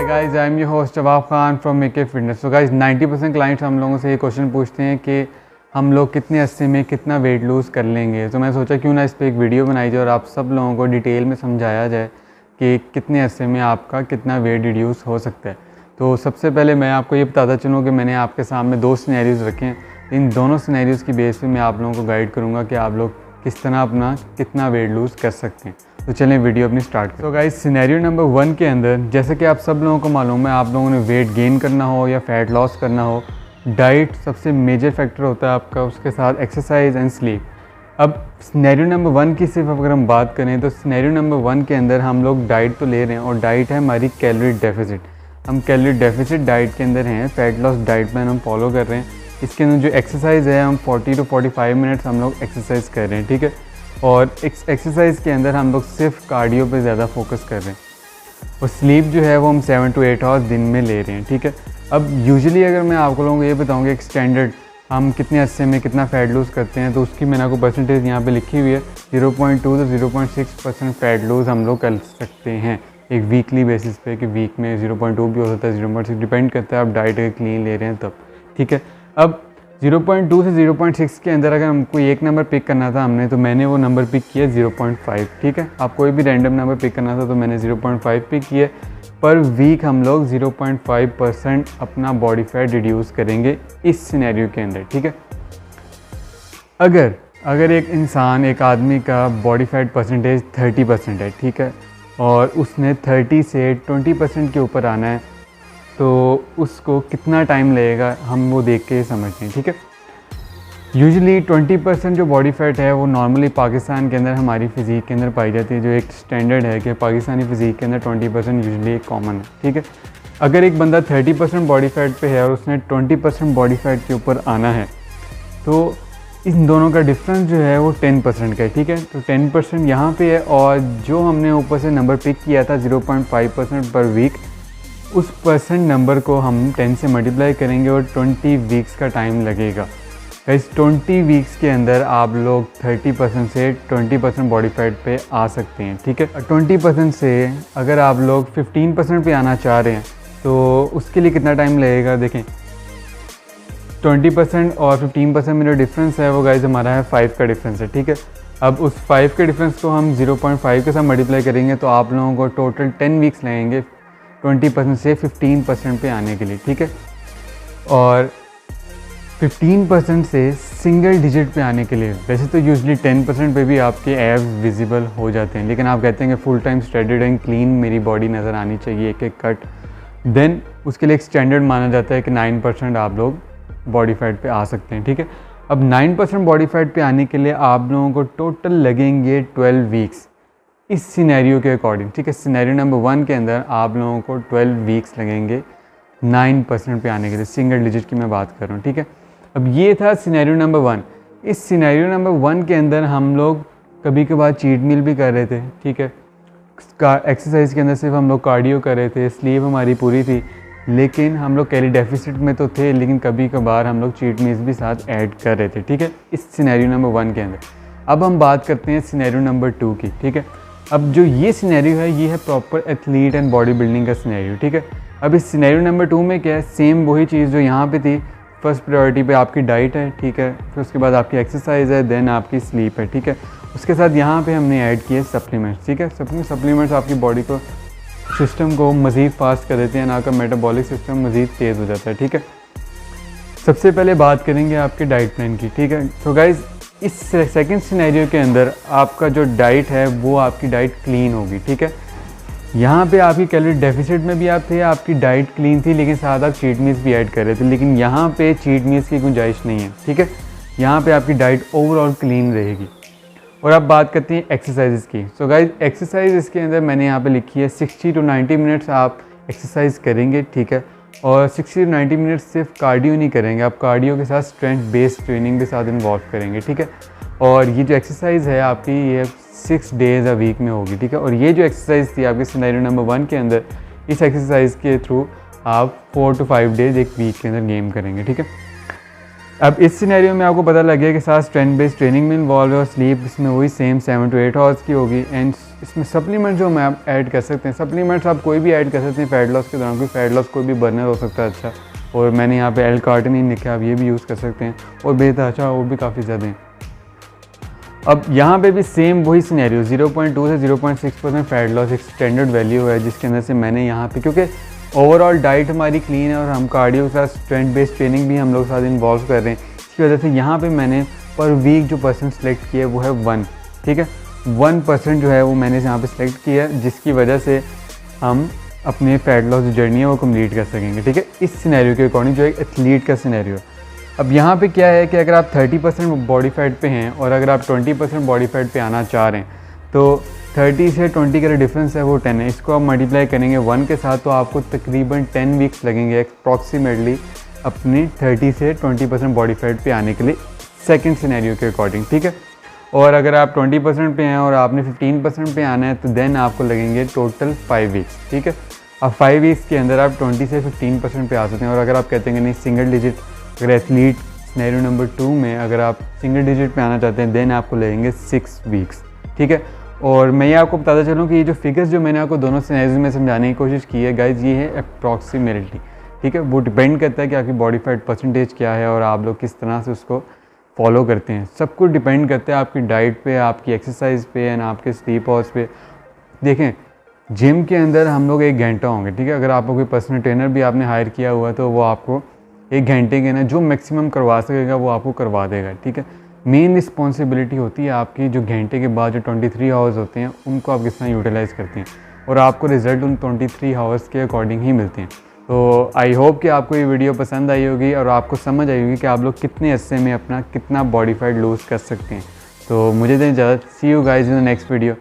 Hi guys, I am your host जवाब Khan from Mackay fitness. तो guys 90% clients हम लोगों से ये क्वेश्चन पूछते हैं कि हम लोग कितने अरसे में कितना वेट लूज़ कर लेंगे। तो मैं सोचा क्यों ना इस पर एक वीडियो बनाई जाए और आप सब लोगों को डिटेल में समझाया जाए कि कितने अरसे में आपका कितना वेट रिड्यूस हो सकता है। तो सबसे पहले मैं आपको ये बताता चलूँ कि मैंने आपके सामने 2 सिनेरियोज़ रखे हैं। इन दोनों सिनेरियोज़ की बेस पे मैं आप लोगों को गाइड करूँगा कि आप लोग किस तरह अपना कितना वेट लूज़ कर सकते हैं। तो चलें वीडियो अपनी स्टार्ट करें। तो गाइस सिनेरियो नंबर 1 के अंदर जैसे कि आप सब लोगों को मालूम है, आप लोगों ने वेट गेन करना हो या फैट लॉस करना हो, डाइट सबसे मेजर फैक्टर होता है आपका, उसके साथ एक्सरसाइज एंड स्लीप। अब सिनेरियो नंबर 1 की सिर्फ अगर हम बात करें तो सिनेरियो नंबर 1 के अंदर हम लोग डाइट तो ले रहे हैं और डाइट है हमारी कैलोरी डेफिसिट। हम कैलोरी डेफिसिट डाइट के अंदर हैं, फैट लॉस डाइट प्लान हम फॉलो कर रहे हैं। इसके अंदर जो एक्सरसाइज है हम 40 to 45 मिनट्स हम लोग एक्सरसाइज कर रहे हैं, ठीक है। और एक्सरसाइज के अंदर हम लोग सिर्फ कार्डियो पे ज़्यादा फोकस कर रहे हैं और स्लीप जो है वो हम 7 to 8 आवर्स दिन में ले रहे हैं, ठीक है। अब यूजुअली अगर मैं आप लोगों को ये बताऊँगा एक स्टैंडर्ड हम कितने अरसे में कितना फ़ैट लूज़ करते हैं, तो उसकी मैंने आपको परसेंटेज यहाँ पे लिखी हुई है। 0.2 से 0.6% फ़ैट लूज़ हम लोग कर सकते हैं एक वीकली बेसिस पे, कि वीक में 0.2 भी हो सकता है, 0.6 डिपेंड करता है आप डाइट अगर क्लीन ले रहे हैं तब, ठीक है। अब 0.2 से 0.6 के अंदर अगर हमको एक नंबर पिक करना था हमने, तो मैंने वो नंबर पिक किया 0.5, ठीक है। आप कोई भी रैंडम नंबर पिक करना था तो मैंने 0.5 पिक किया। पर वीक हम लोग 0.5% अपना बॉडी फैट रिड्यूस करेंगे इस सिनेरियो के अंदर, ठीक है। अगर एक इंसान, एक आदमी का बॉडी फैट परसेंटेज 30% है, ठीक है, और उसने 30 से 20% के ऊपर आना है, तो उसको कितना टाइम लगेगा हम वो देख के समझते हैं, ठीक है। यूजुअली 20% जो बॉडी फैट है वो नॉर्मली पाकिस्तान के अंदर हमारी फ़िज़ीक के अंदर पाई जाती है। जो एक स्टैंडर्ड है कि पाकिस्तानी फ़िज़ीक के अंदर 20% यूजुअली एक कॉमन है, ठीक है। अगर एक बंदा 30% बॉडी फैट पे है और उसने 20% बॉडी फैट के ऊपर आना है, तो इन दोनों का डिफरेंस जो है वो 10% का है, ठीक है। तो 10% यहाँ पे है और जो हमने ऊपर से नंबर पिक किया था 0.5% पर वीक, उस परसेंट नंबर को हम 10 से मल्टीप्लाई करेंगे और 20 वीक्स का टाइम लगेगा। इस 20 वीक्स के अंदर आप लोग 30% से 20% बॉडी फैट पे आ सकते हैं, ठीक है। 20% से अगर आप लोग 15% पे आना चाह रहे हैं तो उसके लिए कितना टाइम लगेगा। देखें 20% और 15% में जो डिफरेंस है वो गाइज हमारा है 5 का डिफरेंस है, ठीक है। अब उस 5 के डिफरेंस को हम 0.5 के साथ मल्टीप्लाई करेंगे तो आप लोगों को टोटल 10 वीक्स लगेंगे 20% से 15% पे आने के लिए, ठीक है। और 15% से सिंगल डिजिट पे आने के लिए, वैसे तो यूजुअली 10% पे भी आपके एब्स विजिबल हो जाते हैं, लेकिन आप कहते हैं कि full time striated and clean मेरी बॉडी नज़र आनी चाहिए, एक एक कट, देन उसके लिए एक स्टैंडर्ड माना जाता है कि 9% आप लोग बॉडी फैट पे आ सकते हैं, ठीक है। अब 9% बॉडी फैट पे आने के लिए आप लोगों को टोटल लगेंगे 12 वीक्स इस सिनेरियो के अकॉर्डिंग, ठीक है। सिनेरियो नंबर 1 के अंदर आप लोगों को 12 वीक्स लगेंगे 9% पे आने के लिए, सिंगल डिजिट की मैं बात कर रहा हूँ, ठीक है। अब ये था सिनेरियो नंबर 1। इस सिनेरियो नंबर 1 के अंदर हम लोग कभी कभार चीट मील भी कर रहे थे, ठीक है। एक्सरसाइज के अंदर सिर्फ हम लोग कार्डियो कर रहे थे, स्लीप हमारी पूरी थी, लेकिन हम लोग कैलोरी डेफिसिट में तो थे, लेकिन कभी कभार हम लोग चीट मील्स भी साथ ऐड कर रहे थे, ठीक है, इस सिनेरियो नंबर 1 के अंदर। अब हम बात करते हैं सिनेरियो नंबर 2 की, ठीक है। अब जो ये सिनेरियो है ये है proper athlete and body building का सिनेरियो, ठीक है। अब इस सिनेरियो नंबर 2 में क्या है, सेम वही चीज़ जो यहाँ पे थी। फर्स्ट प्रायोरिटी पे आपकी डाइट है, ठीक है, फिर उसके बाद आपकी एक्सरसाइज है, देन आपकी स्लीप है, ठीक है। उसके साथ यहाँ पे हमने ऐड किए सप्लीमेंट्स, ठीक है। सप्लीमेंट्स आपकी बॉडी को, सिस्टम को मज़ीद फास्ट कर देते हैं, ना आपका मेटाबॉलिक सिस्टम मज़ीद तेज़ हो जाता है, ठीक है। सबसे पहले बात करेंगे आपके डाइट प्लान की, ठीक है। तो गाइज़ इस सेकंड सिनेरियो के अंदर आपका जो डाइट है वो आपकी डाइट क्लीन होगी, ठीक है। यहाँ पे आपकी कैलोरी डेफिसिट में भी आप थे, आपकी डाइट क्लीन थी, लेकिन साथ आप चीट मील्स भी ऐड कर रहे थे, लेकिन यहाँ पे चीट मील्स की गुंजाइश नहीं है, ठीक है। यहाँ पे आपकी डाइट ओवरऑल क्लीन रहेगी। और अब बात करते हैं एक्सरसाइज की। सो गाइज एक्सरसाइज इसके अंदर मैंने यहाँ पे लिखी है 60 to 90 मिनट्स आप एक्सरसाइज करेंगे, ठीक है। और 60 to 90 मिनट्स सिर्फ कार्डियो नहीं करेंगे, आप कार्डियो के साथ स्ट्रेंथ बेस्ड ट्रेनिंग के साथ इन्वॉल्व करेंगे, ठीक है। और ये जो एक्सरसाइज है आपकी ये 6 डेज़ अ वीक में होगी, ठीक है। और ये जो एक्सरसाइज थी आपके सिनेरियो नंबर 1 के अंदर, इस एक्सरसाइज के थ्रू आप 4 to 5 डेज़ एक वीक के अंदर गेम करेंगे, ठीक है। अब इस सिनेरियो में आपको पता लग गया कि साथ स्ट्रेंथ बेस्ड ट्रेनिंग में इन्वॉल्व है और स्लीप इसमें वही सेम 7 to 8 आवर्स की होगी। एंड इसमें सप्लीमेंट जो हम आप ऐड कर सकते हैं, सप्लीमेंट्स आप कोई भी ऐड कर सकते हैं फैट लॉस के दौरान, कोई फैट लॉस कोई भी बर्नर हो सकता है अच्छा। और मैंने यहाँ पे L-कार्टिनिन लिखा है, आप ये भी यूज़ कर सकते हैं और बेहतर अच्छा वो भी काफ़ी ज़्यादा हैं। अब यहाँ पे भी सेम वही सिनेरियो 0.2 से 0.6% फैट लॉस एक स्टैंडर्ड वैल्यू है, जिसके अंदर से मैंने यहाँ पे, क्योंकि ओवरऑल डाइट हमारी क्लीन है और हम कार्डियो के साथ स्ट्रेंथ बेस्ड ट्रेनिंग भी हम लोग साथ इन्वॉल्व कर रहे हैं, इसकी वजह से यहाँ पे मैंने पर वीक जो परसेंट सेलेक्ट किया है वो है 1, ठीक है। 1% जो है वो मैंने यहाँ पे सेलेक्ट किया है, जिसकी वजह से हम अपने फैट लॉस जो जर्नी है वो कम्प्लीट कर सकेंगे, ठीक है। इस सिनेरियो के अकॉर्डिंग जो एक एथलीट का सिनेरियो है। अब यहाँ पे क्या है कि अगर आप 30% बॉडी फैट पे हैं और अगर आप 20% बॉडी फैट पे आना चाह रहे हैं, तो 30 से 20 का डिफरेंस है वो 10 है। इसको आप मल्टीप्लाई करेंगे 1 के साथ तो आपको तकरीबन 10 वीक्स लगेंगे अप्रॉक्सीमेटली अपनी 30 से 20% बॉडी फैट पे आने के लिए, सेकंड सिनेरियो के अकॉर्डिंग, ठीक है। और अगर आप 20% पे हैं और आपने 15% पे आना है तो देन आपको लगेंगे टोटल 5 वीक्स, ठीक है। अब 5 वीक्स के अंदर आप 20 से 15% पे आ सकते हैं। और अगर आप कहते हैं कि नहीं सिंगल डिजिट, अगर एथलीट सिनेरियो नंबर 2 में अगर आप सिंगल डिजिट पे आना चाहते हैं देन आपको लगेंगे 6 वीक्स, ठीक है। और मैं ये आपको बताता चलूँ कि ये जो फिगर्स जो मैंने आपको दोनों सिनेरियोज में समझाने की कोशिश की है गाइज, ये है अप्रॉक्सीमेटली, ठीक है। वो डिपेंड करता है कि आपकी बॉडी फैट परसेंटेज क्या है और आप लोग किस तरह से उसको फॉलो करते हैं। सब कुछ डिपेंड करता है आपकी डाइट पे, आपकी एक्सरसाइज पे एंड आपके स्लीप आवर्स पे। देखें जिम के अंदर हम लोग 1 घंटा होंगे, ठीक है। अगर आपको कोई पर्सनल ट्रेनर भी आपने हायर किया हुआ है तो वो आपको 1 घंटे के ना जो मैक्सिमम करवा सकेगा वो आपको करवा देगा, ठीक है। मेन रिस्पॉन्सिबिलिटी होती है आपकी जो घंटे के बाद जो 23 आवर्स होते हैं उनको आप किस तरह यूटिलाइज़ करते हैं और आपको रिज़ल्ट उन 23 आवर्स के अकॉर्डिंग ही मिलते हैं। तो आई होप कि आपको ये वीडियो पसंद आई होगी और आपको समझ आई होगी कि आप लोग कितने अरसे में अपना कितना बॉडी फैट लूज़ कर सकते हैं। तो मुझे दें इजाज़त, see you guys in the next video.